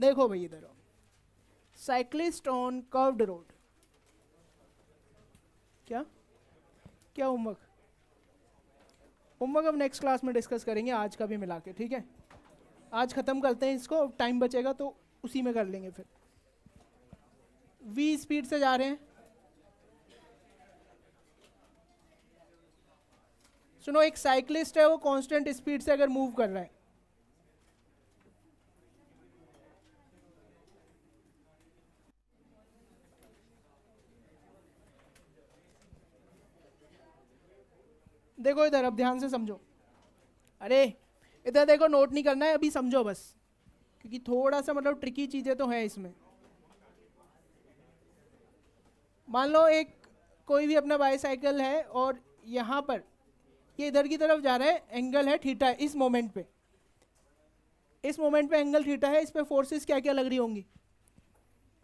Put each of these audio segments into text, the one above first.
देखो भाई इधर आओ, साइक्लिस्ट ऑन कर्व्ड रोड, क्या क्या होमवर्क? होमवर्क हम नेक्स्ट क्लास में डिस्कस करेंगे, आज का भी मिला के, ठीक है? आज ख़त्म करते हैं इसको, टाइम बचेगा तो उसी में कर लेंगे फिर। v स्पीड से जा रहे हैं, सुनो, एक साइक्लिस्ट है वो कांस्टेंट स्पीड से अगर मूव कर रहा है, देखो इधर, अब ध्यान से समझो। अरे इधर देखो, नोट नहीं करना है अभी, समझो बस, क्योंकि थोड़ा सा मतलब ट्रिकी चीज़ें तो हैं इसमें। मान लो एक कोई भी अपना बाईसाइकिल है और यहाँ पर ये इधर की तरफ जा रहा है, एंगल है थीटा इस मोमेंट पे, इस मोमेंट पे एंगल थीटा है, इस पे फोर्सेस क्या क्या लग रही होंगी?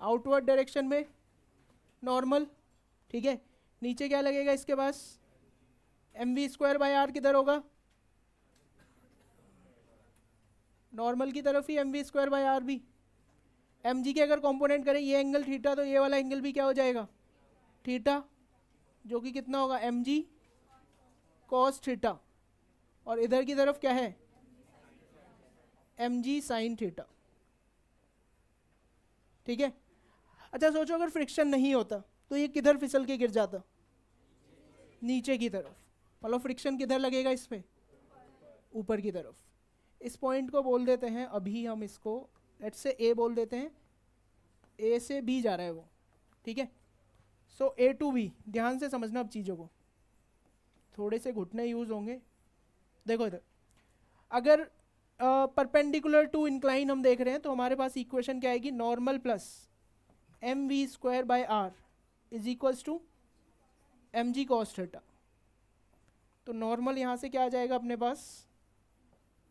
आउटवर्ड डायरेक्शन में नॉर्मल, ठीक है। नीचे क्या लगेगा इसके पास? mv²/r किधर होगा? नॉर्मल की तरफ ही mv²/r भी। mg के अगर कंपोनेंट करें ये एंगल थीटा, तो ये वाला एंगल भी क्या हो जाएगा? थीटा, जो कि कितना होगा? mg cos थीटा, और इधर की तरफ क्या है? mg sin थीटा, ठीक है। अच्छा सोचो, अगर फ्रिक्शन नहीं होता तो ये किधर फिसल के गिर जाता? नीचे की तरफ। मतलब फ्रिक्शन किधर लगेगा इस पे? ऊपर की तरफ। इस पॉइंट को बोल देते हैं अभी हम इसको, लेट्स से ए बोल देते हैं, ए से बी जा रहा है वो, ठीक है। सो ए टू बी, ध्यान से समझना अब चीज़ों को, थोड़े से घुटने यूज होंगे। देखो इधर, अगर परपेंडिकुलर टू इंक्लाइन हम देख रहे हैं तो हमारे पास इक्वेशन क्या आएगी? Normal plus mv²/r is equals to mg cos theta. तो नॉर्मल यहाँ से क्या आ जाएगा अपने पास?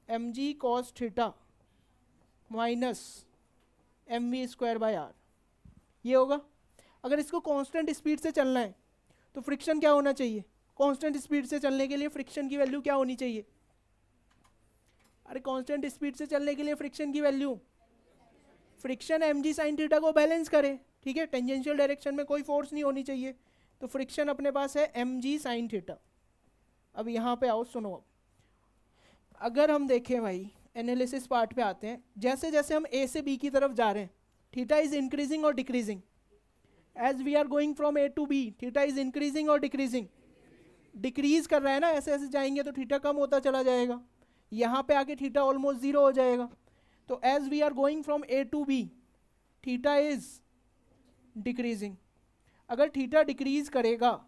mg cos theta minus mv²/r, ये होगा। अगर इसको कांस्टेंट स्पीड से चलना है तो फ्रिक्शन क्या होना चाहिए? कांस्टेंट स्पीड से चलने के लिए फ्रिक्शन की वैल्यू क्या होनी चाहिए? अरे कांस्टेंट स्पीड से चलने के लिए फ्रिक्शन की value, friction mg sin theta को बैलेंस करे, ठीक है। टेंजेंशियल डायरेक्शन में कोई फोर्स नहीं होनी चाहिए, तो फ्रिक्शन अपने पास है mg sin थीटा। अब यहाँ पे आओ, सुनो, अब अगर हम देखें भाई, एनालिसिस पार्ट पे आते हैं, जैसे जैसे हम ए से बी की तरफ जा रहे हैं, थीटा इज इंक्रीजिंग और decreasing. As we are going from A to B, theta is increasing और डिक्रीजिंग? डिक्रीज कर रहा है ना, ऐसे ऐसे जाएंगे तो थीटा कम होता चला जाएगा, यहाँ पे आके थीटा ऑलमोस्ट जीरो हो जाएगा। तो as we are going from A to B, theta is decreasing. अगर थीटा डिक्रीज करेगा,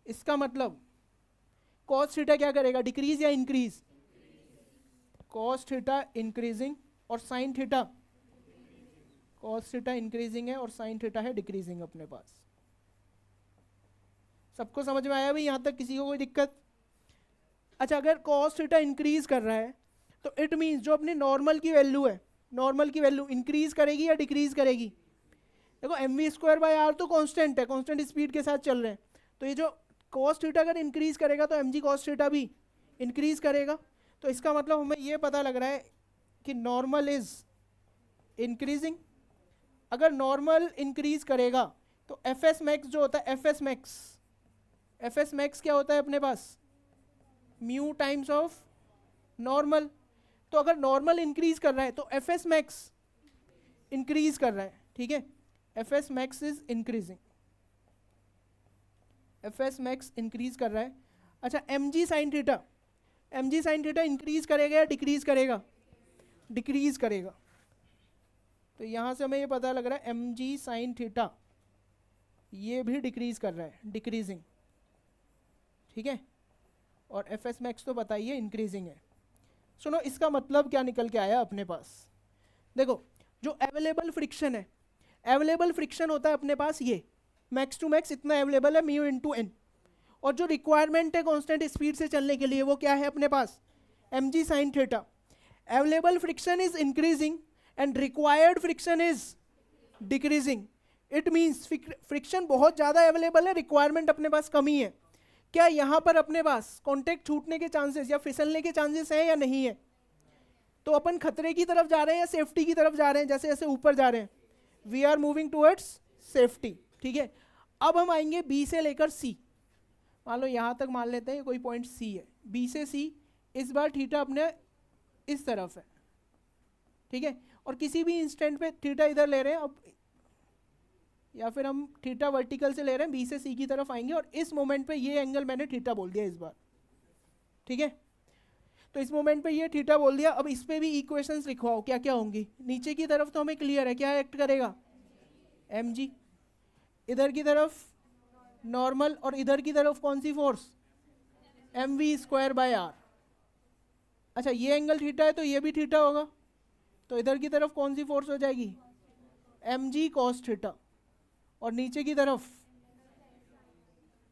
इसका मतलब कॉस थीटा क्या करेगा? डिक्रीज या इंक्रीज? कॉस थीटा इंक्रीजिंग और sine theta, cos theta increasing है और साइन थीटा है डिक्रीजिंग अपने पास। सबको समझ में आया भाई यहाँ तक? किसी को कोई दिक्कत? अच्छा, अगर कॉस थीटा इंक्रीज कर रहा है तो इट मीन्स जो अपनी नॉर्मल की वैल्यू है, नॉर्मल की वैल्यू इंक्रीज करेगी या डिक्रीज करेगी? देखो mv²/r तो कांस्टेंट है, कांस्टेंट स्पीड के साथ चल रहे हैं, तो ये जो cos थीटा अगर इंक्रीज करेगा तो mg cos थीटा भी इंक्रीज करेगा। तो इसका मतलब हमें ये पता लग रहा है कि नॉर्मल इज इंक्रीजिंग। अगर नॉर्मल इंक्रीज करेगा तो fs मैक्स जो होता है, fs मैक्स क्या होता है अपने पास? Mu times of normal. तो अगर नॉर्मल इंक्रीज कर रहा है तो fs मैक्स इंक्रीज कर रहा है, ठीक है। fs max is increasing, fs max increase कर रहा है। अच्छा, mg sin theta, mg sin theta increase करेगा या डिक्रीज करेगा? डिक्रीज करेगा। तो यहाँ से हमें ये पता लग रहा है mg sin थीटा ये भी डिक्रीज कर रहा है, डिक्रीजिंग, ठीक है। और fs मैक्स तो बताइए इंक्रीजिंग है। सुनो, इसका मतलब क्या निकल के आया अपने पास? देखो, जो अवेलेबल फ्रिक्शन है, अवेलेबल फ्रिक्शन होता है अपने पास ये मैक्स टू मैक्स इतना अवेलेबल है, म्यू इंटू एन। और जो रिक्वायरमेंट है कांस्टेंट स्पीड से चलने के लिए वो क्या है अपने पास? mg sin theta. Available friction is increasing and required friction is decreasing. It means friction बहुत ज़्यादा अवेलेबल है, रिक्वायरमेंट अपने पास कम ही है। क्या यहाँ पर अपने पास कॉन्टैक्ट छूटने के चांसेस या फिसलने के चांसेस हैं या नहीं है? तो अपन खतरे की तरफ जा रहे हैं या सेफ्टी की तरफ जा रहे हैं? जैसे जैसे ऊपर जा रहे हैं, we are moving towards safety, ठीक है। अब हम आएंगे बी से लेकर सी, मान लो यहाँ तक मान लेते हैं कोई पॉइंट सी है, बी से सी, इस बार थीटा अपने इस तरफ है, ठीक है, और किसी भी इंस्टेंट पे थीटा इधर ले रहे हैं, अब या फिर हम थीटा वर्टिकल से ले रहे हैं, बी से सी की तरफ आएंगे, और इस मोमेंट पे ये एंगल मैंने थीटा बोल दिया इस बार, ठीक है। तो इस मोमेंट पे ये थीटा बोल दिया। अब इस पे भी इक्वेशंस लिखवाओ, क्या क्या होंगी। नीचे की तरफ तो हमें क्लियर है, क्या एक्ट करेगा, एम जी, इधर की तरफ नॉर्मल, और इधर की तरफ कौन सी force, M we square by R. अच्छा ये एंगल थीटा है तो ये भी थीटा होगा, तो इधर की तरफ कौन सी फोर्स हो जाएगी, एम जी कॉस थीटा, और नीचे की तरफ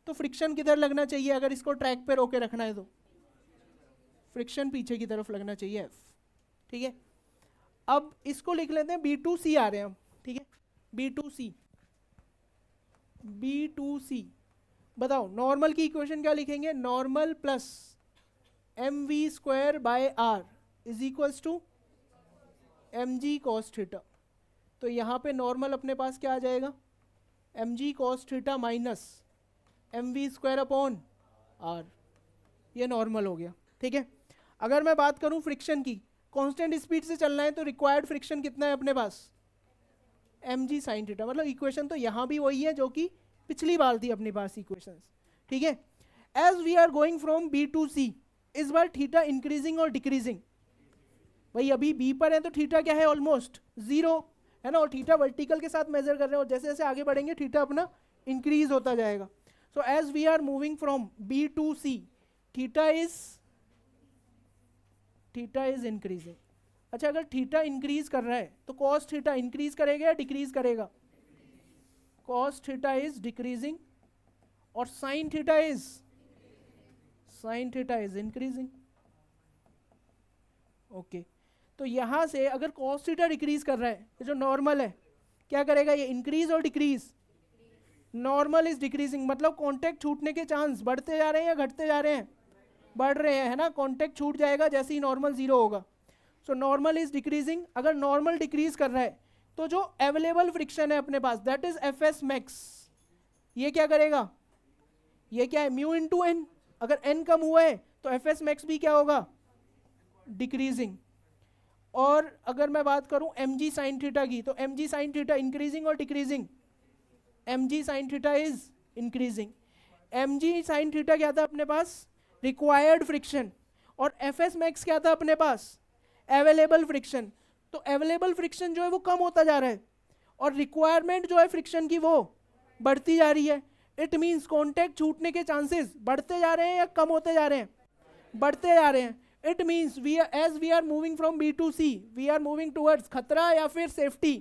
तो फ्रिक्शन किधर लगना चाहिए, अगर इसको ट्रैक पे रोके रखना है तो फ्रिक्शन पीछे की तरफ लगना चाहिए एफ, ठीक है। अब इसको लिख लेते हैं बी टू सी आ रहे हैं हम, ठीक है, B to C, B to C. बताओ नॉर्मल की इक्वेशन क्या लिखेंगे, normal plus M we square by R is equals to M G cos theta. तो यहाँ पे नॉर्मल अपने पास क्या आ जाएगा, M G cos theta minus M we square upon R, ये नॉर्मल हो गया, ठीक है। अगर मैं बात करूँ फ्रिक्शन की, कांस्टेंट स्पीड से चलना है तो रिक्वायर्ड फ्रिक्शन कितना है अपने पास, एम जी साइन थीटा। मतलब इक्वेशन तो यहाँ भी वही है जो कि पिछली बार थी अपने पास इक्वेशंस, ठीक है। As we are going from B to C, इस बार थीटा इंक्रीजिंग और डिक्रीजिंग, भाई अभी बी पर है तो थीटा क्या है, ऑलमोस्ट जीरो है ना, और थीटा वर्टिकल के साथ मेजर कर रहे हैं, और जैसे जैसे आगे बढ़ेंगे थीटा अपना इंक्रीज होता जाएगा। So as we are moving from B to C, theta is increasing. अच्छा अगर थीटा इंक्रीज कर रहा है तो कॉस थीटा इंक्रीज करेगा या डिक्रीज करेगा, कॉस थीटा इज डिक्रीजिंग, और sine theta is increasing, okay. तो यहां से अगर कॉस थीटा डिक्रीज कर रहा है, ये जो नॉर्मल है क्या करेगा, ये इंक्रीज और डिक्रीज, नॉर्मल इज डिक्रीजिंग, मतलब कॉन्टैक्ट छूटने के चांस बढ़ते जा रहे हैं या घटते जा रहे हैं, बढ़ रहे हैं, है ना। कॉन्टैक्ट छूट जाएगा जैसे ही नॉर्मल जीरो होगा। So normal is decreasing. अगर नॉर्मल डिक्रीज कर रहा है तो जो अवेलेबल फ्रिक्शन है अपने पास, that is F S max, ये क्या करेगा, ये क्या है, म्यू इंटू एन। अगर एन कम हुआ है तो एफ एस मैक्स भी क्या होगा, डिक्रीजिंग। और अगर मैं बात करूं एम जी साइन थीटा की, तो एम जी साइन थीटा इंक्रीजिंग और decreasing, M ji sine theta is increasing. M ji sine theta क्या था अपने पास, रिक्वायर्ड फ्रिक्शन, और एफ एस मैक्स क्या था अपने पास, अवेलेबल फ्रिक्शन। तो अवेलेबल फ्रिक्शन जो है वो कम होता जा रहा है, और रिक्वायरमेंट जो है फ्रिक्शन की वो बढ़ती जा रही है। इट मीन्स कॉन्टैक्ट छूटने के चांसेस बढ़ते जा रहे हैं या कम होते जा रहे हैं, बढ़ते जा रहे हैं। It means as we are moving from B to C, we are moving towards खतरा या फिर सेफ्टी,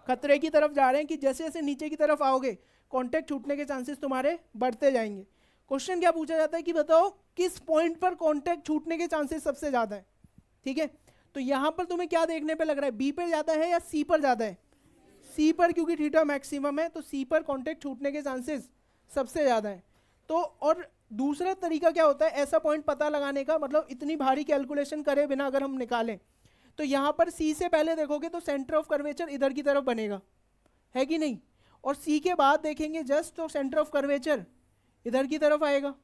खतरे की तरफ जा रहे हैं कि जैसे जैसे नीचे की तरफ आओगे कॉन्टैक्ट छूटने के चांसेस तुम्हारे बढ़ते जाएंगे। क्वेश्चन क्या पूछा जाता है कि बताओ किस पॉइंट पर कॉन्टैक्ट छूटने के चांसेस सबसे ज्यादा है, ठीक है। तो यहां पर तुम्हें क्या देखने पे लग रहा है, बी पर ज्यादा है या सी पर ज्यादा है, सी पर, क्योंकि थीटा मैक्सिमम है तो सी पर कॉन्टैक्ट छूटने के चांसेस सबसे ज्यादा है। तो और दूसरा तरीका क्या होता है ऐसा पॉइंट पता लगाने का, मतलब इतनी भारी कैलकुलेशन करे बिना अगर हम निकालें, तो यहाँ पर सी से पहले देखोगे तो सेंटर ऑफ कर्वेचर इधर की तरफ बनेगा, है कि नहीं, और सी के बाद देखेंगे जस्ट तो सेंटर ऑफ कर्वेचर इधर की तरफ आएगा।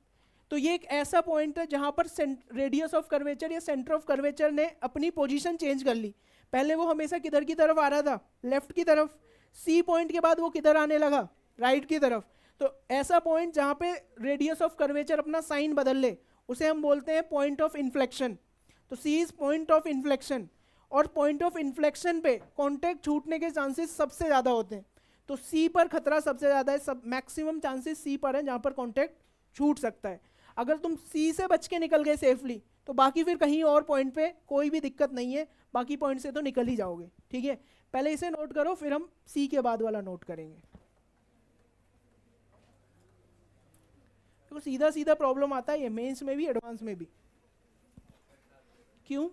तो ये एक ऐसा पॉइंट है जहाँ पर रेडियस ऑफ कर्वेचर या सेंटर ऑफ कर्वेचर ने अपनी पोजीशन चेंज कर ली। पहले वो हमेशा किधर की तरफ आ रहा था, लेफ्ट की तरफ, सी पॉइंट के बाद वो किधर आने लगा, राइट की तरफ। तो ऐसा पॉइंट जहाँ पे रेडियस ऑफ कर्वेचर अपना साइन बदल ले उसे हम बोलते हैं पॉइंट ऑफ इन्फ्लेक्शन। तो सी इज पॉइंट ऑफ इन्फ्लेक्शन, और पॉइंट ऑफ इन्फ्लेक्शन पे कॉन्टैक्ट छूटने के चांसेस सबसे ज़्यादा होते हैं। तो सी पर खतरा सबसे ज़्यादा है, सब मैक्सिमम चांसेस सी पर है जहाँ पर कॉन्टैक्ट छूट सकता है। अगर तुम सी से बच के निकल गए सेफली तो बाकी फिर कहीं और पॉइंट पे कोई भी दिक्कत नहीं है, बाकी पॉइंट से तो निकल ही जाओगे, ठीक है। पहले इसे नोट करो फिर हम सी के बाद वाला नोट करेंगे। तो सीधा सीधा प्रॉब्लम आता है ये मेंस में भी एडवांस में भी। क्यों,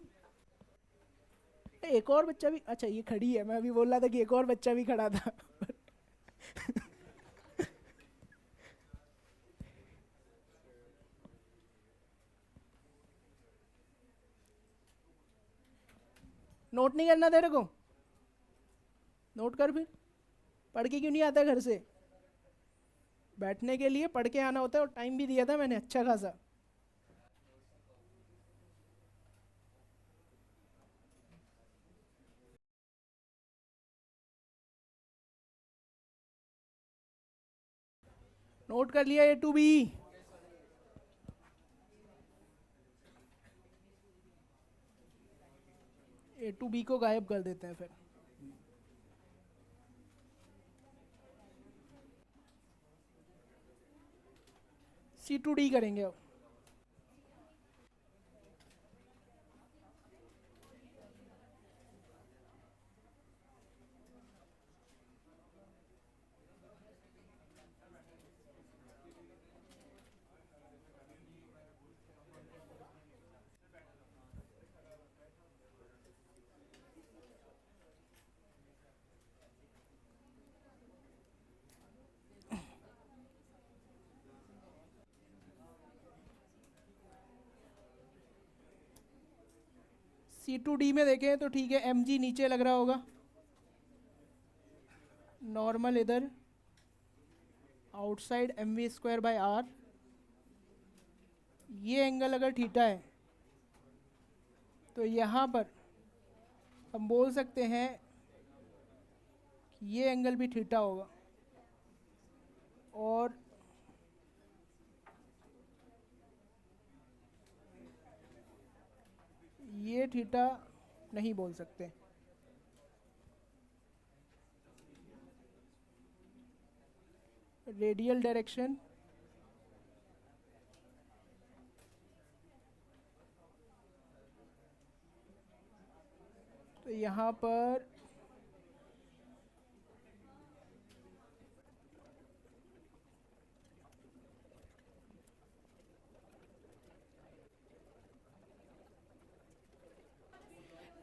एक और बच्चा भी, अच्छा ये खड़ी है, मैं अभी बोल रहा था कि एक और बच्चा भी खड़ा था नोट नहीं करना तेरे को? नोट कर फिर, पढ़ के क्यों नहीं आता घर से? बैठने के लिए पढ़ के आना होता है, और टाइम भी दिया था मैंने अच्छा खासा। नोट कर लिया? A to B? A to B को गायब कर देते हैं फिर। C to D करेंगे अब। C to D में देखें तो ठीक है, mg नीचे लग रहा होगा, नॉर्मल इधर, आउटसाइड mv²/r। ये एंगल अगर थीटा है तो यहाँ पर हम बोल सकते हैं कि ये एंगल भी थीटा होगा, और ये थीटा नहीं बोल सकते। रेडियल डायरेक्शन, तो यहाँ पर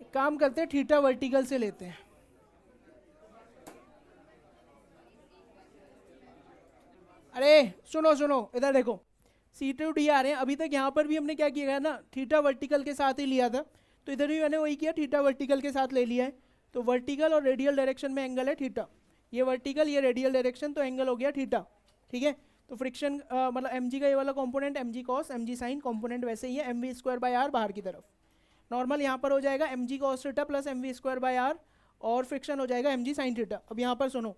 एक काम करते हैं, थीटा वर्टिकल से लेते हैं। अरे सुनो सुनो, इधर देखो, C to D आ रहे हैं। अभी तक यहाँ पर भी हमने क्या किया है ना, थीटा वर्टिकल के साथ ही लिया था, तो इधर भी मैंने वही किया, थीटा वर्टिकल के साथ ले लिया है। तो वर्टिकल और रेडियल डायरेक्शन में एंगल है थीटा, ये वर्टिकल ये रेडियल डायरेक्शन, तो एंगल हो गया थीटा। ठीक है, तो फ्रिक्शन मतलब mg का ये वाला component mg cos mg sin component वैसे ही है, mv²/r बाहर की तरफ। नॉर्मल यहाँ पर हो जाएगा mg cos theta plus mv²/r, और फ्रिक्शन हो जाएगा mg sin थीटा। अब यहाँ पर सुनो,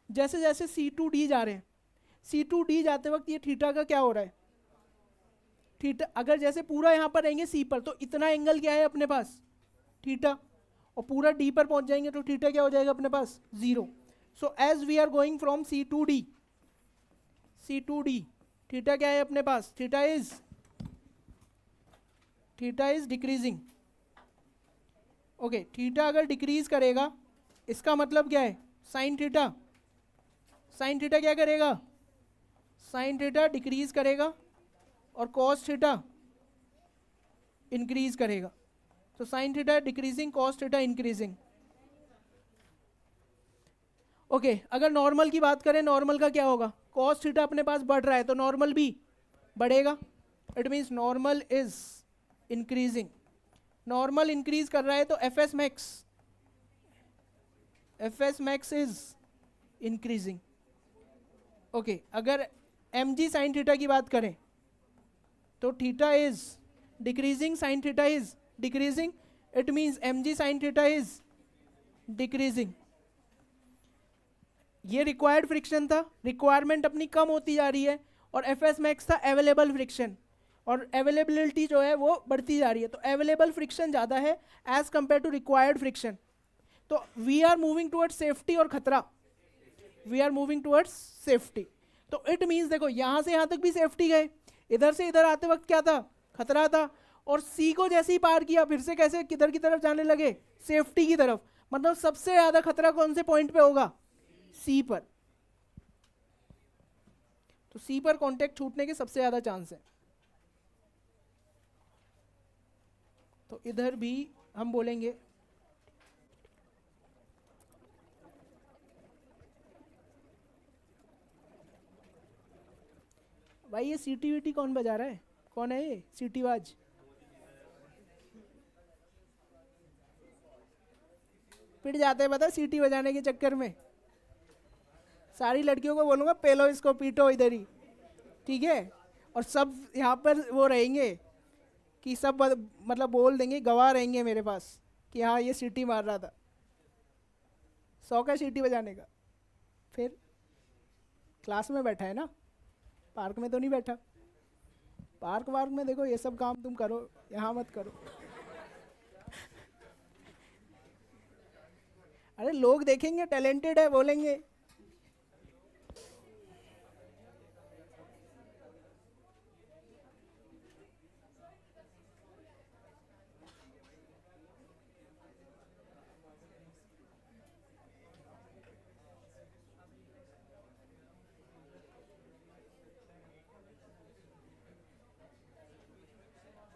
जैसे जैसे C to D जा रहे हैं, C to D जाते वक्त ये थीटा का क्या हो रहा है, थीटा अगर जैसे पूरा यहाँ पर रहेंगे C पर, तो इतना एंगल क्या है अपने पास, थीटा, और पूरा D पर पहुंच जाएंगे तो थीटा क्या हो जाएगा अपने पास, 0। So as we are going from C to D, theta क्या है अपने पास, theta is decreasing. Okay, theta अगर डिक्रीज करेगा इसका मतलब क्या है, साइन थीटा, साइन थीटा क्या करेगा, साइन थीटा डिक्रीज करेगा, और कॉस थीटा इंक्रीज करेगा। तो sine theta decreasing, cos theta increasing. Okay, अगर नॉर्मल की बात करें, नॉर्मल का क्या होगा, कॉस थीटा अपने पास बढ़ रहा है तो नॉर्मल भी बढ़ेगा। It means normal is increasing, normal increase कर रहा है तो F S max is increasing. Okay, अगर mg साइन थीटा की बात करें तो theta is decreasing, sign theta is decreasing, it means mg sign theta is decreasing. ये रिक्वायर्ड फ्रिक्शन था, रिक्वायरमेंट अपनी कम होती जा रही है, और एफ एस मैक्स था अवेलेबल फ्रिक्शन, और अवेलेबिलिटी जो है वो बढ़ती जा रही है, तो अवेलेबल फ्रिक्शन ज़्यादा है as compare to required friction. तो we are moving towards safety और खतरा, we are moving towards safety. तो इट मीन्स देखो, यहाँ से यहाँ तक भी सेफ्टी गए, इधर से इधर आते वक्त क्या था, खतरा था, और सी को जैसे ही पार किया फिर से कैसे किधर की तरफ जाने लगे, सेफ्टी की तरफ। मतलब सबसे ज़्यादा खतरा कौन से पॉइंट पे होगा, सी पर। तो सी पर कांटेक्ट छूटने के सबसे ज्यादा चांस है। तो इधर भी हम बोलेंगे भाई ये सीटी वीटी कौन बजा रहा है, कौन है ये सीटी बाज? पिट जाते हैं पता है सीटी बजाने के चक्कर में। सारी लड़कियों को बोलूँगा पेलो इसको, पीटो इधर ही, ठीक है। और सब यहाँ पर वो रहेंगे कि सब मतलब बोल देंगे, गवाह रहेंगे मेरे पास कि हाँ ये सीटी मार रहा था। 100 का सीटी बजाने का। फिर क्लास में बैठा है ना, पार्क में तो नहीं बैठा। पार्क वार्क में देखो ये सब काम तुम करो, यहाँ मत करो। अरे लोग देखेंगे टैलेंटेड है, बोलेंगे।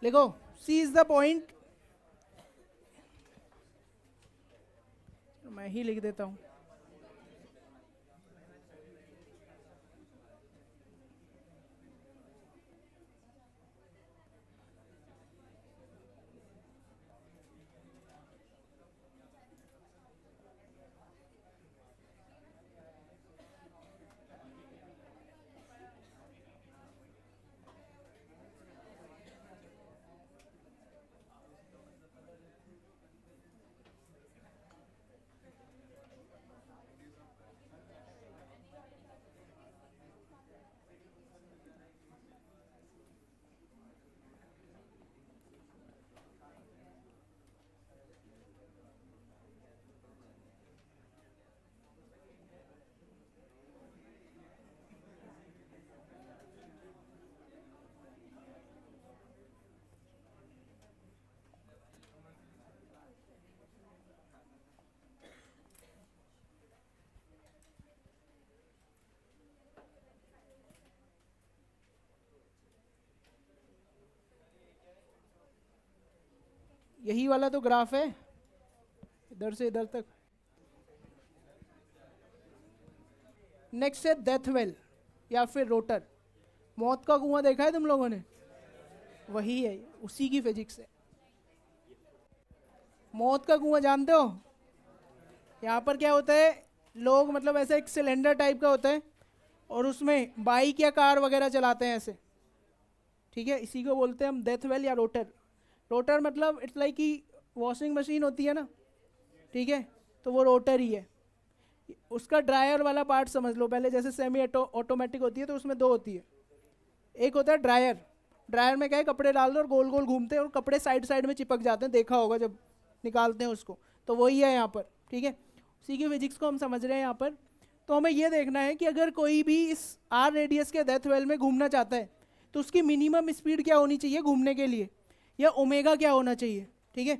देखो सी इज द पॉइंट, मैं ही लिख देता हूँ। यही वाला तो ग्राफ है, इधर से इधर तक। नेक्स्ट है डेथ वेल या फिर रोटर। मौत का कुआं देखा है तुम लोगों ने? वही है, उसी की फिजिक्स है। मौत का कुआं जानते हो? यहाँ पर क्या होता है, लोग मतलब ऐसा एक सिलेंडर टाइप का होता है और उसमें बाइक या कार वगैरह चलाते हैं ऐसे, ठीक है। इसी को बोलते हैं हम डेथ वेल या रोटर। रोटर मतलब इट्स लाइक कि वॉशिंग मशीन होती है ना, ठीक है, तो वो रोटर ही है। उसका ड्रायर वाला पार्ट समझ लो पहले। जैसे सेमी ऑटोमेटिक होती है तो उसमें दो होती है। एक होता है ड्रायर। ड्रायर में क्या है, कपड़े डाल दो और गोल गोल घूमते हैं और कपड़े साइड साइड में चिपक जाते हैं, देखा होगा जब निकालते हैं उसको। तो वही है यहाँ पर, ठीक है। उसी की फिजिक्स को हम समझ रहे हैं यहाँ पर। तो हमें ये देखना है कि अगर कोई भी इस आर रेडियस के डेथ वेल में घूमना चाहता है तो उसकी मिनिमम स्पीड क्या होनी चाहिए घूमने के लिए, या ओमेगा क्या होना चाहिए, ठीक है।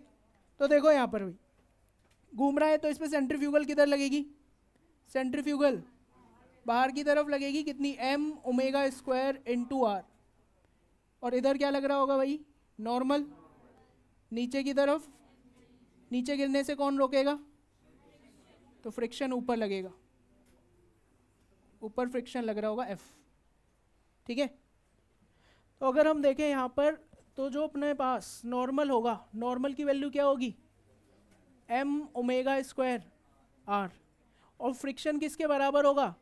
तो देखो यहाँ पर भी घूम रहा है तो इस पर सेंट्रीफ्यूगल किधर लगेगी? सेंट्रीफ्यूगल बाहर की तरफ लगेगी, कितनी, m omega square into r. और इधर क्या लग रहा होगा भाई? नॉर्मल। नीचे की तरफ, नीचे गिरने से कौन रोकेगा? तो फ्रिक्शन ऊपर लगेगा, ऊपर फ्रिक्शन लग रहा होगा एफ, ठीक है। तो अगर हम देखें यहाँ पर तो जो अपने पास नॉर्मल होगा, नॉर्मल की वैल्यू क्या होगी? M omega square are. और फ्रिक्शन किसके बराबर होगा?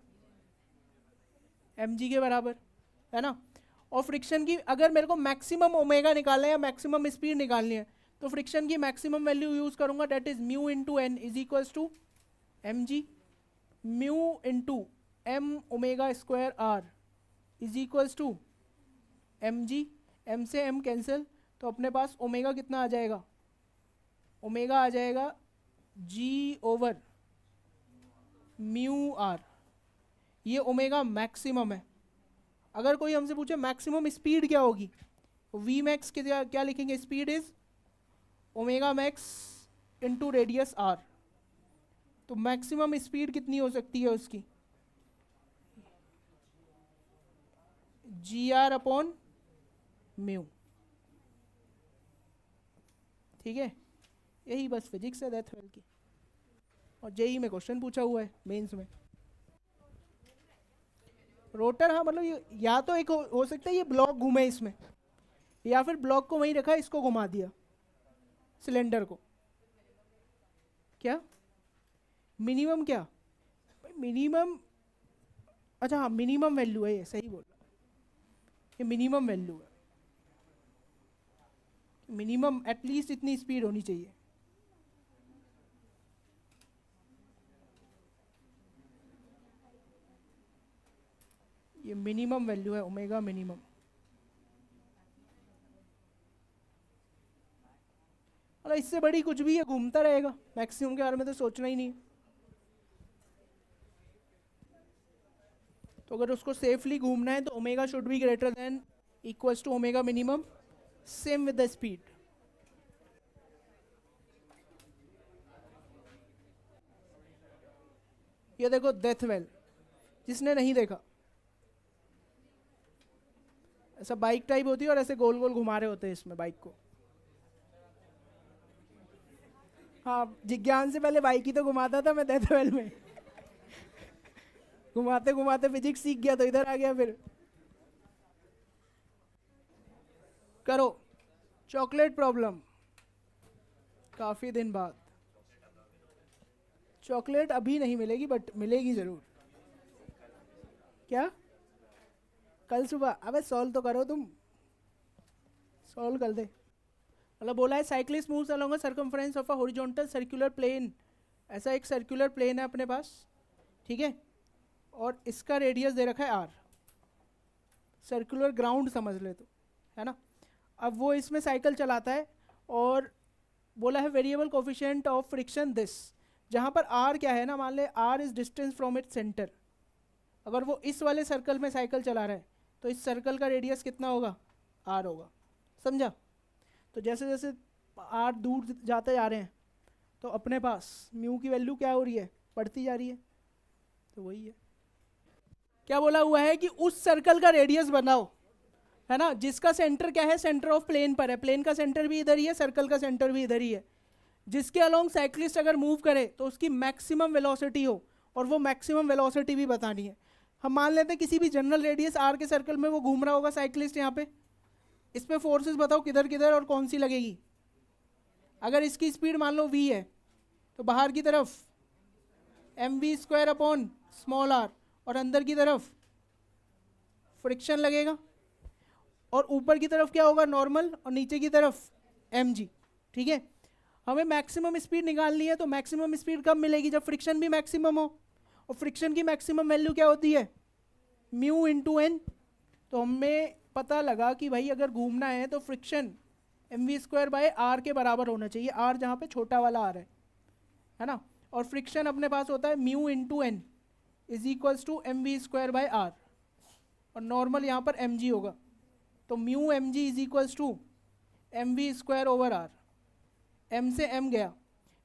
एम जी के बराबर, है ना। और फ्रिक्शन की अगर मेरे को मैक्सिमम ओमेगा निकालना है या मैक्सिमम स्पीड निकालनी है तो फ्रिक्शन की मैक्सिमम वैल्यू यूज करूंगा, that is mu into N is equals to M g. Mu into m omega square r is equals to M g. M से एम कैंसिल, तो अपने पास ओमेगा कितना आ जाएगा? ओमेगा आ जाएगा जी ओवर म्यू आर। ये omega maximum है। अगर कोई हमसे पूछे मैक्सिमम स्पीड क्या होगी, वी मैक्स क्या लिखेंगे? Speed is omega max into radius r. तो मैक्सिमम स्पीड कितनी हो सकती है उसकी? जी आर अपॉन म्यू, ठीक है। यही बस फिजिक्स है डेथ वेल की, और जेई में क्वेश्चन पूछा हुआ है मेंस में। रोटर, हाँ मतलब ये या तो एक हो सकता है ये ब्लॉक घूमे इसमें, या फिर ब्लॉक को वहीं रखा, इसको घुमा दिया सिलेंडर को। क्या मिनिमम क्या, मिनिमम, अच्छा हाँ मिनिमम वैल्यू है, ये सही बोल रहा, ये मिनिमम वैल्यू है, मिनिमम एटलीस्ट इतनी स्पीड होनी चाहिए। ये मिनिमम वैल्यू है ओमेगा मिनिमम। मतलब इससे बड़ी कुछ भी है, घूमता रहेगा, मैक्सिमम के बारे में तो सोचना ही नहीं। तो अगर उसको सेफली घूमना है तो omega should be greater than equals to omega minimum, same with the speed. ये देखो डेथ वेल, जिसने नहीं देखा, ऐसा बाइक टाइप होती है और ऐसे गोल गोल घुमा रहे होते हैं इसमें बाइक को। हाँ जिज्ञान से पहले बाइक ही तो घुमाता था मैं डेथ वेल में। घुमाते घुमाते फिजिक्स सीख गया तो इधर आ गया फिर। करो चॉकलेट प्रॉब्लम, काफी दिन बाद। चॉकलेट अभी नहीं मिलेगी बट मिलेगी जरूर। क्या कल सुबह? अबे सॉल्व तो करो तुम, सॉल्व कर दे। मतलब बोला है cyclist moves along a circumference of a horizontal circular plane, ऐसा एक सर्कुलर प्लेन है अपने पास, ठीक है, और इसका रेडियस दे रखा है आर, सर्कुलर ग्राउंड समझ ले तो, है ना। अब वो इसमें साइकिल चलाता है और बोला है variable coefficient of friction this, जहाँ पर आर क्या है ना, मान ले r is distance from its centre. अगर वो इस वाले सर्कल में साइकिल चला रहा है तो इस सर्कल का रेडियस कितना होगा, आर होगा, समझा। तो जैसे जैसे आर दूर जाते जा रहे हैं तो अपने पास म्यू की वैल्यू क्या हो रही है, बढ़ती जा रही है। तो वही है, क्या बोला हुआ है कि उस सर्कल का रेडियस बनाओ, है ना, जिसका सेंटर क्या है, सेंटर ऑफ प्लेन पर है, प्लेन का सेंटर भी इधर ही है, सर्कल का सेंटर भी इधर ही है, जिसके अलोंग साइक्लिस्ट अगर मूव करे तो उसकी मैक्सिमम वेलोसिटी हो, और वो मैक्सिमम वेलोसिटी भी बतानी है। हम मान लेते हैं किसी भी जनरल रेडियस आर के सर्कल में वो घूम रहा होगा साइक्लिस्ट यहाँ पे, इस पे फोर्सेस बताओ किधर किधर और कौन सी लगेगी। अगर इसकी स्पीड मान लो v है तो बाहर की तरफ m we square upon small r, और अंदर की तरफ फ्रिक्शन लगेगा, और ऊपर की तरफ क्या होगा नॉर्मल, और नीचे की तरफ एम जी, ठीक है। हमें मैक्सिमम स्पीड निकालनी है, तो मैक्सिमम स्पीड कब मिलेगी, जब फ्रिक्शन भी मैक्सिमम हो, और फ्रिक्शन की मैक्सिमम वैल्यू क्या होती है, म्यू इंटू एन। तो हमें पता लगा कि भाई अगर घूमना है तो friction m we square by r के बराबर होना चाहिए, आर जहाँ पे छोटा वाला आर है ना, और फ्रिक्शन अपने पास होता है mu into N is equals to m we square by r, और नॉर्मल यहाँ पर एम जी होगा, तो mu m g is equals to m we square over r. M से एम गया,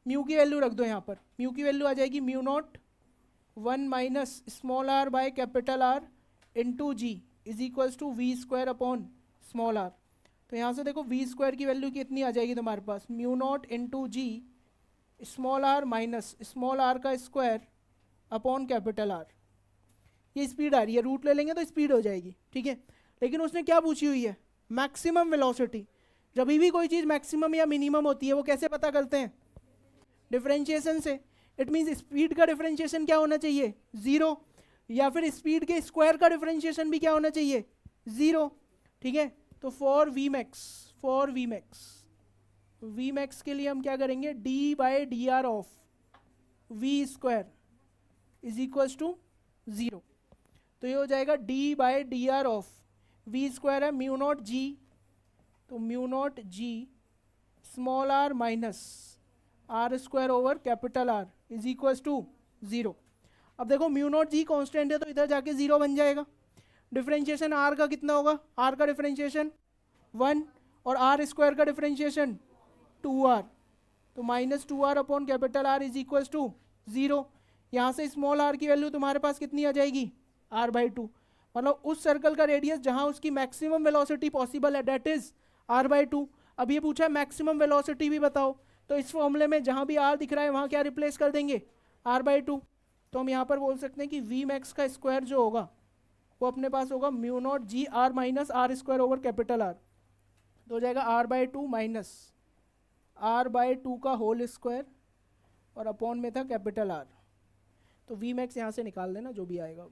म्यू की वैल्यू रख दो यहाँ पर, म्यू की वैल्यू आ जाएगी mu naught 1 minus small r by capital R into g is equals to v square upon small r. तो यहाँ से देखो वी स्क्वायर की वैल्यू कितनी आ जाएगी तुम्हारे पास, mu not into G small are minus small R का स्क्वायर अपॉन कैपिटल आर। ये स्पीड आ रही है, रूट ले लेंगे तो स्पीड हो जाएगी, ठीक है। लेकिन उसने क्या पूछी हुई है, मैक्सिमम वेलोसिटी। जब भी कोई चीज़ मैक्सिमम या मिनिमम होती है वो कैसे पता करते हैं, डिफरेंशिएशन से। इट मीन्स स्पीड का डिफरेंशिएशन क्या होना चाहिए, ज़ीरो, या फिर स्पीड के स्क्वायर का डिफरेंशिएशन भी क्या होना चाहिए, ज़ीरो, ठीक है। तो फॉर वी मैक्स के लिए हम क्या करेंगे, d by d r of v square is equals to zero. तो ये हो जाएगा d by d r of v square है म्यू नॉट जी, तो mu naught g small are minus r square over capital R is equals to zero. अब देखो mu naught जी constant है तो इधर जाके ज़ीरो बन जाएगा। डिफरेंशिएशन आर का कितना होगा, आर का डिफरेंशिएशन 1 और आर स्क्वायर का डिफरेंशिएशन 2r, तो minus 2r upon capital R is equals to zero. यहाँ से स्मॉल आर की वैल्यू तुम्हारे पास कितनी आ जाएगी, r/2, मतलब उस सर्कल का रेडियस जहाँ उसकी मैक्सिमम वेलोसिटी पॉसिबल है, डेट इज r/2। अब ये पूछा है मैक्सिमम वेलोसिटी भी बताओ, तो इस फॉर्मूले में जहाँ भी r दिख रहा है वहाँ क्या रिप्लेस कर देंगे, r/2। तो हम यहाँ पर बोल सकते हैं कि वी मैक्स का स्क्वायर जो होगा वो अपने पास होगा mu naught g r minus r square over capital R, तो हो जाएगा r/2 माइनस r/2 का होल स्क्वायर, और अपॉन में था कैपिटल आर। तो वी मैक्स यहाँ से निकाल देना जो भी आएगा।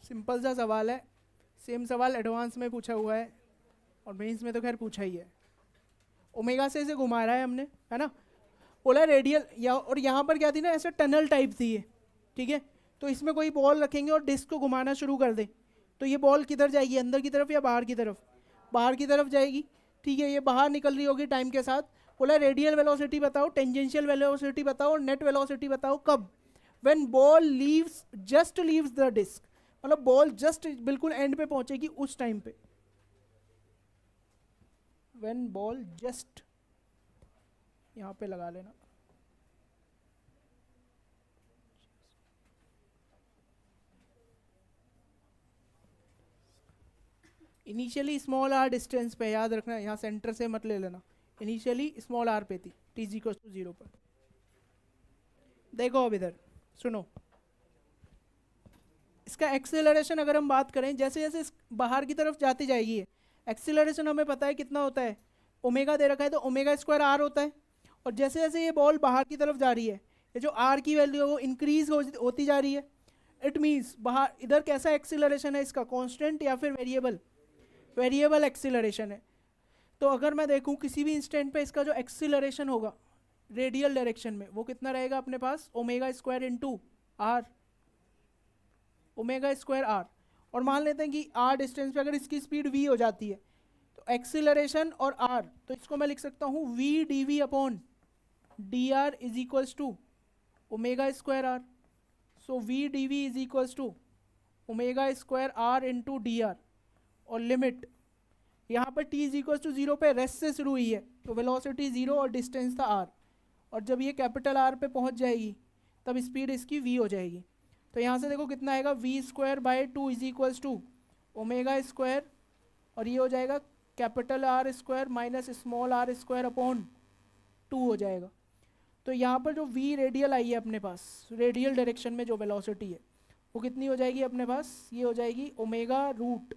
सिंपल सा सवाल है, सेम सवाल एडवांस में पूछा हुआ है और मेंस में तो खैर पूछा ही है। ओमेगा से इसे घुमा रहा है हमने, है ना, बोला रेडियल या, और यहाँ पर क्या थी ना, ऐसे टनल टाइप थी ये, ठीक है। तो इसमें कोई बॉल रखेंगे और डिस्क को घुमाना शुरू कर दे, तो ये बॉल किधर जाएगी, अंदर की तरफ या बाहर की तरफ? बाहर की तरफ जाएगी, ठीक है। ये बाहर निकल रही होगी टाइम के साथ। बोला रेडियल वेलोसिटी बताओ, टेंजेंशियल वेलोसिटी बताओ और नेट वेलोसिटी बताओ कब? When ball leaves, just leaves the disc, मतलब बॉल जस्ट बिल्कुल एंड पे पहुंचेगी उस टाइम पे। व्हेन बॉल जस्ट, यहाँ पे लगा लेना, इनिशियली स्मॉल आर डिस्टेंस पे, याद रखना यहाँ सेंटर से मत ले लेना, इनिशियली स्मॉल आर पे थी, टी इज इक्वल टू 0 पर। देखो अब इधर सुनो, इसका एक्सेलरेशन अगर हम बात करें, जैसे जैसे बाहर की तरफ जाती जाएगी, एक्सेलरेशन हमें पता है कितना होता है, ओमेगा दे रखा है तो ओमेगा स्क्वायर आर होता है। और जैसे जैसे ये बॉल बाहर की तरफ जा रही है, ये जो आर की वैल्यू है वो इंक्रीज होती जा रही है। इट मीन्स बाहर इधर कैसा एक्सेलरेशन है इसका, कांस्टेंट या फिर वेरिएबल? वेरिएबल एक्सेलरेशन है। तो अगर मैं देखूं किसी भी इंस्टेंट पे इसका जो एक्सेलरेशन होगा रेडियल डायरेक्शन में, वो कितना रहेगा अपने पास, omega square into R, omega square are. और मान लेते हैं कि आर डिस्टेंस पे अगर इसकी स्पीड वी हो जाती है, तो एक्सीलरेशन और आर, तो इसको मैं लिख सकता हूँ v d v upon d r is equals to omega square r. So v d v is equals to omega square r into d r. और लिमिट यहाँ पर टी इज इक्वल्स टू 0 पे रेस्ट से शुरू हुई है, तो velocity 0 और डिस्टेंस था आर। और जब ये कैपिटल आर पे पहुँच जाएगी तब स्पीड इसकी वी हो जाएगी। तो यहाँ से देखो कितना आएगा, v square by 2 is equals to omega square, और ये हो जाएगा capital R square minus small r square upon 2 हो जाएगा। तो यहाँ पर जो वी रेडियल आई है अपने पास, रेडियल डायरेक्शन में जो वेलोसिटी है वो कितनी हो जाएगी अपने पास, ये हो जाएगी omega root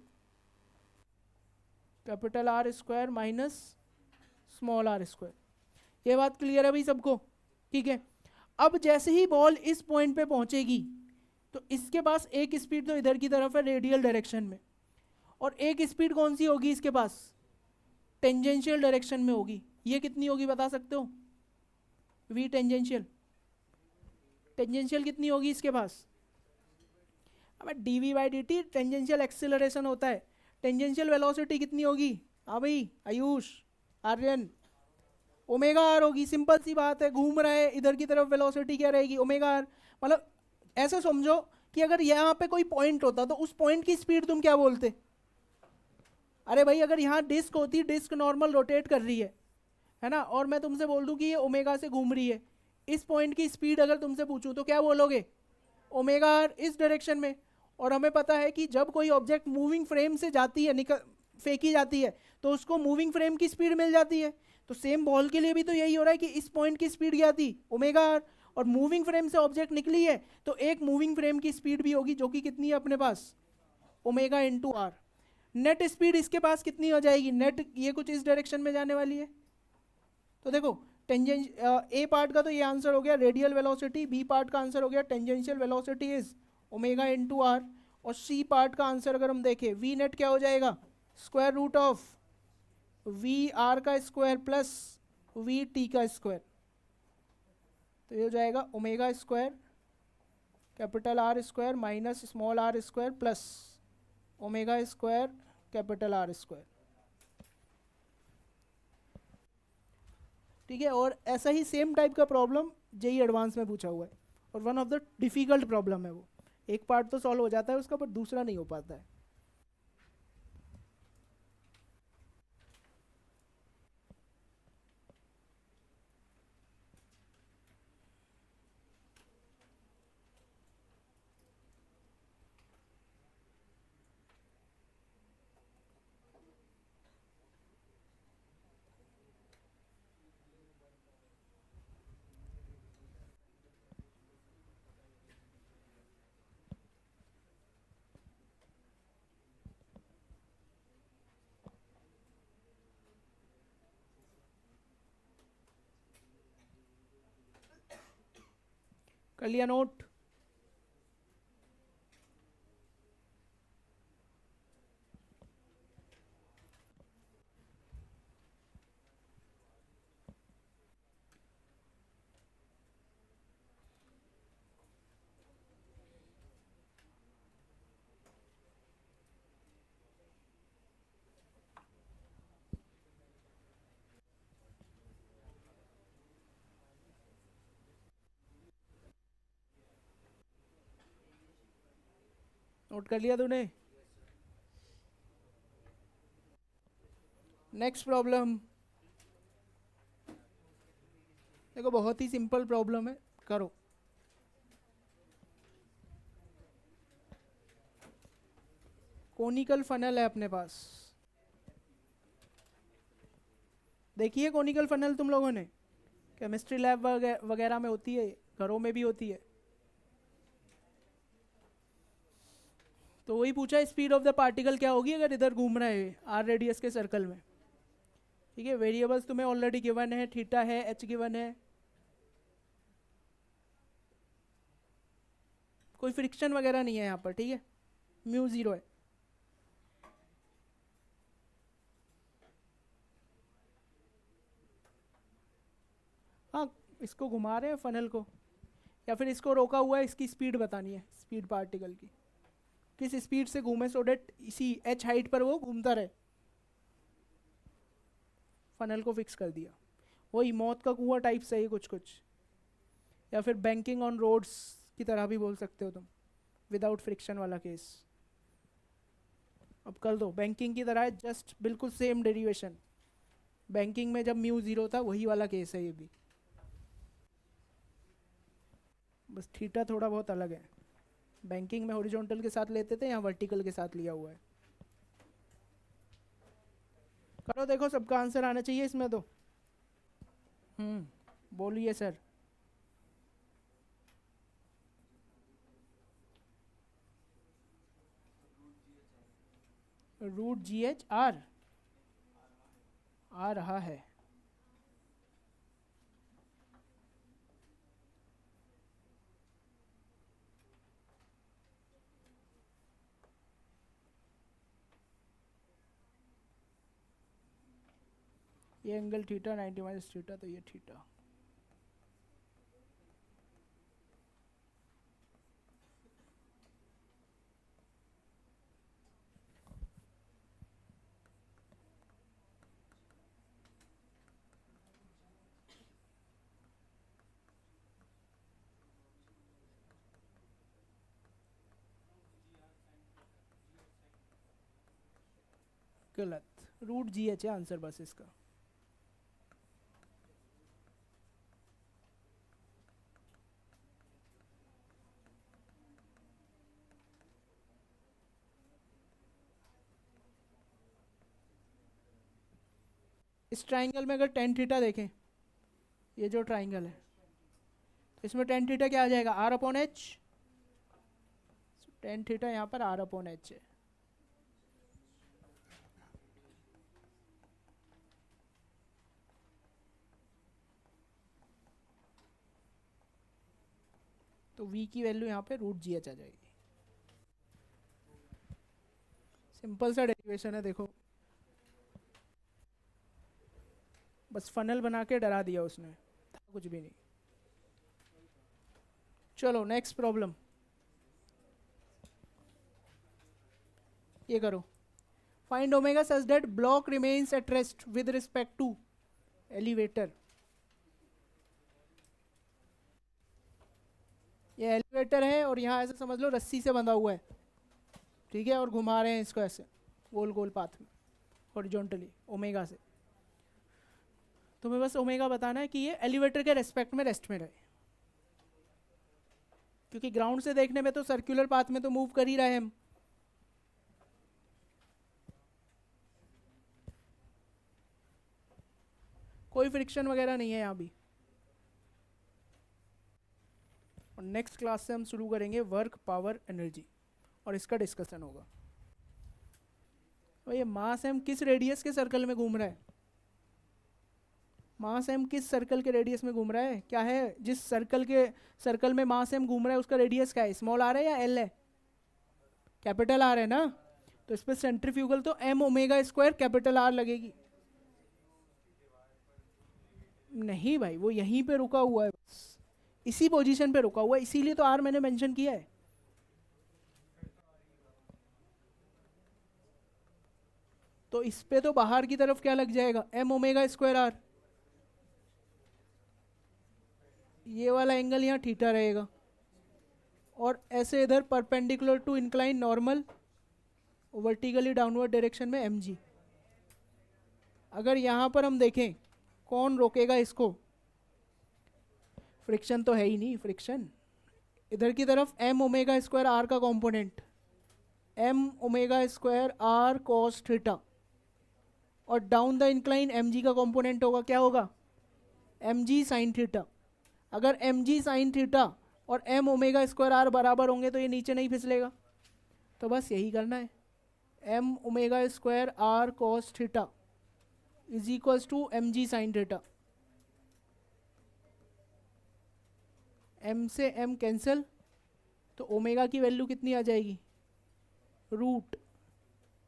capital R square minus small r square. ये बात क्लियर है भाई सबको? ठीक है। अब जैसे ही बॉल इस पॉइंट पे पहुंचेगी तो इसके पास एक स्पीड तो इधर की तरफ है रेडियल डायरेक्शन में, और एक स्पीड कौन सी होगी इसके पास, टेंजेंशियल डायरेक्शन में होगी। ये कितनी होगी बता सकते हो? वी टेंजेंशियल, टेंजेंशियल कितनी होगी इसके पास? अब d v by d t tangential acceleration होता है, टेंजेंशियल वेलोसिटी कितनी होगी? हाँ भाई आयुष, आर्यन, ओमेगा आर होगी। सिंपल सी बात है, घूम रहा है इधर की तरफ, वेलोसिटी क्या रहेगी, ओमेगा आर। मतलब ऐसे समझो कि अगर यहाँ पे कोई पॉइंट होता तो उस पॉइंट की स्पीड तुम क्या बोलते? अरे भाई अगर यहाँ डिस्क होती, डिस्क नॉर्मल रोटेट कर रही है ना, और मैं तुमसे बोल दूँ कि ये ओमेगा से घूम रही है, इस पॉइंट की स्पीड अगर तुमसे पूछूं तो क्या बोलोगे? ओमेगा आर इस डायरेक्शन में। और हमें पता है कि जब कोई ऑब्जेक्ट मूविंग फ्रेम से जाती है, निकल फेंकी जाती है, तो उसको मूविंग फ्रेम की स्पीड मिल जाती है। तो सेम बॉल के लिए भी तो यही हो रहा है कि इस पॉइंट की स्पीड क्या थी, ओमेगा आर, और मूविंग फ्रेम से ऑब्जेक्ट निकली है तो एक मूविंग फ्रेम की स्पीड भी होगी जो कि कितनी है अपने पास, omega into R. Net speed इसके पास कितनी हो जाएगी, नेट ये कुछ इस डायरेक्शन में जाने वाली है। तो देखो टेंजेंस, ए पार्ट का तो ये आंसर हो गया रेडियल वेलोसिटी, बी पार्ट का आंसर हो गया tangential velocity is omega into r, और सी पार्ट का आंसर अगर हम देखें वी नेट क्या हो जाएगा, square root of v r का स्क्वायर प्लस वी टी का स्क्वायर। तो ये हो जाएगा omega square capital R square minus small r square plus omega square capital R square. ठीक है। और ऐसा ही सेम टाइप का प्रॉब्लम जेई एडवांस में पूछा हुआ है, और one of the difficult problem है वो। एक पार्ट तो सॉल्व हो जाता है उसका, पर दूसरा नहीं हो पाता है। कर लिया नोट? नोट कर लिया तूने? नेक्स्ट प्रॉब्लम देखो, बहुत ही सिंपल प्रॉब्लम है, करो। कोनिकल फनल है अपने पास, देखिए कोनिकल फनल तुम लोगों ने केमिस्ट्री लैब वगैरह में होती है, घरों में भी होती है। तो वही पूछा, स्पीड ऑफ द पार्टिकल क्या होगी अगर इधर घूम रहा है आर रेडियस के सर्कल में। ठीक है, वेरिएबल्स तुम्हें ऑलरेडी गिवन है, थीटा है, एच गिवन है, कोई फ्रिक्शन वगैरह नहीं है यहाँ पर। ठीक है, म्यू 0 है। हाँ, इसको घुमा रहे हैं फनल को, या फिर इसको रोका हुआ है, इसकी स्पीड बतानी है, स्पीड पार्टिकल की किस स्पीड से घूमे, सो डेट इसी एच हाइट पर वो घूमता रहे। फनल को फिक्स कर दिया, वही मौत का कुआं टाइप सही कुछ कुछ, या फिर बैंकिंग ऑन रोड्स की तरह भी बोल सकते हो तुम, विदाउट फ्रिक्शन वाला केस। अब कर दो, बैंकिंग की तरह है, जस्ट बिल्कुल सेम डेरिवेशन। बैंकिंग में जब म्यू 0 था वही वाला केस है ये भी, बस थीटा थोड़ा बहुत अलग है। बैंकिंग में हॉरिजॉन्टल के साथ लेते थे, यहाँ वर्टिकल के साथ लिया हुआ है। करो, देखो सबका आंसर आना चाहिए इसमें तो। बोलिए sir. Root G H R आ रहा है। ये एंगल थीटा 90 माइनस थीटा, तो ये थीटा। गलत, रूट जी एच है आंसर बस इसका। इस ट्राइंगल में अगर टेन थीटा देखें, ये जो ट्राइंगल है इसमें टेन थीटा क्या आ जाएगा, r upon h. Tan theta यहाँ पर आर अपॉन एच है। तो v की वैल्यू यहाँ पे रूट जी एच आ जाएगी। सिंपल सा डेरिवेशन है, देखो बस फनल बना के डरा दिया उसने, था कुछ भी नहीं। चलो नेक्स्ट प्रॉब्लम, ये करो। Find omega such that block remains at rest with respect to elevator. ये एलिवेटर है और यहाँ ऐसे समझ लो रस्सी से बंधा हुआ है, ठीक है, और घुमा रहे हैं इसको ऐसे गोल गोल पाथ में हॉरिजॉन्टली ओमेगा से। तुम्हें बस ओमेगा बताना है कि ये एलिवेटर के रेस्पेक्ट में रेस्ट में रहे, क्योंकि ग्राउंड से देखने में तो सर्कुलर पाथ में तो मूव कर ही रहे हैं हम। कोई फ्रिक्शन वगैरह नहीं है यहाँ भी। और नेक्स्ट क्लास से हम शुरू करेंगे वर्क, पावर, एनर्जी, और इसका डिस्कशन होगा। तो ये मास एम किस रेडियस के सर्कल में घूम रहा है, मास एम किस सर्कल के रेडियस में घूम रहा है, क्या है, जिस सर्कल में मास एम घूम रहा है उसका रेडियस क्या है, स्मॉल आर है या एल है, कैपिटल आर है ना, तो इस पर सेंट्रीफ्यूगल तो m omega square capital R लगेगी। नहीं भाई, वो यहीं पे रुका हुआ है, बस इसी पोजीशन पे रुका हुआ है, इसीलिए तो आर मैंने मेंशन किया है। तो इस पे तो बाहर की तरफ क्या लग जाएगा, एम ओमेगा स्क्वायर आर, ये वाला एंगल यहाँ थीटा रहेगा, और ऐसे इधर perpendicular to incline normal vertically downward direction में एम जी। अगर यहाँ पर हम देखें कौन रोकेगा इसको, फ्रिक्शन तो है ही नहीं, फ्रिक्शन इधर की तरफ एम ओमेगा स्क्वायर आर का component M omega square are cos theta, और down the incline M G का कंपोनेंट होगा, क्या होगा, एम जी साइन थीटा। अगर एम जी साइन थीटा और एम ओमेगा स्क्वायर आर बराबर होंगे तो ये नीचे नहीं फिसलेगा, तो बस यही करना है, m omega square are cos theta is equals to M G sine theta. M से एम कैंसिल, तो ओमेगा की वैल्यू कितनी आ जाएगी, root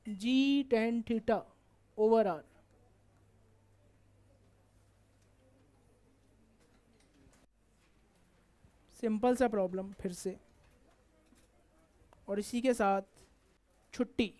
g tan theta over r. Simple सा प्रॉब्लम फिर से, और इसी के साथ छुट्टी।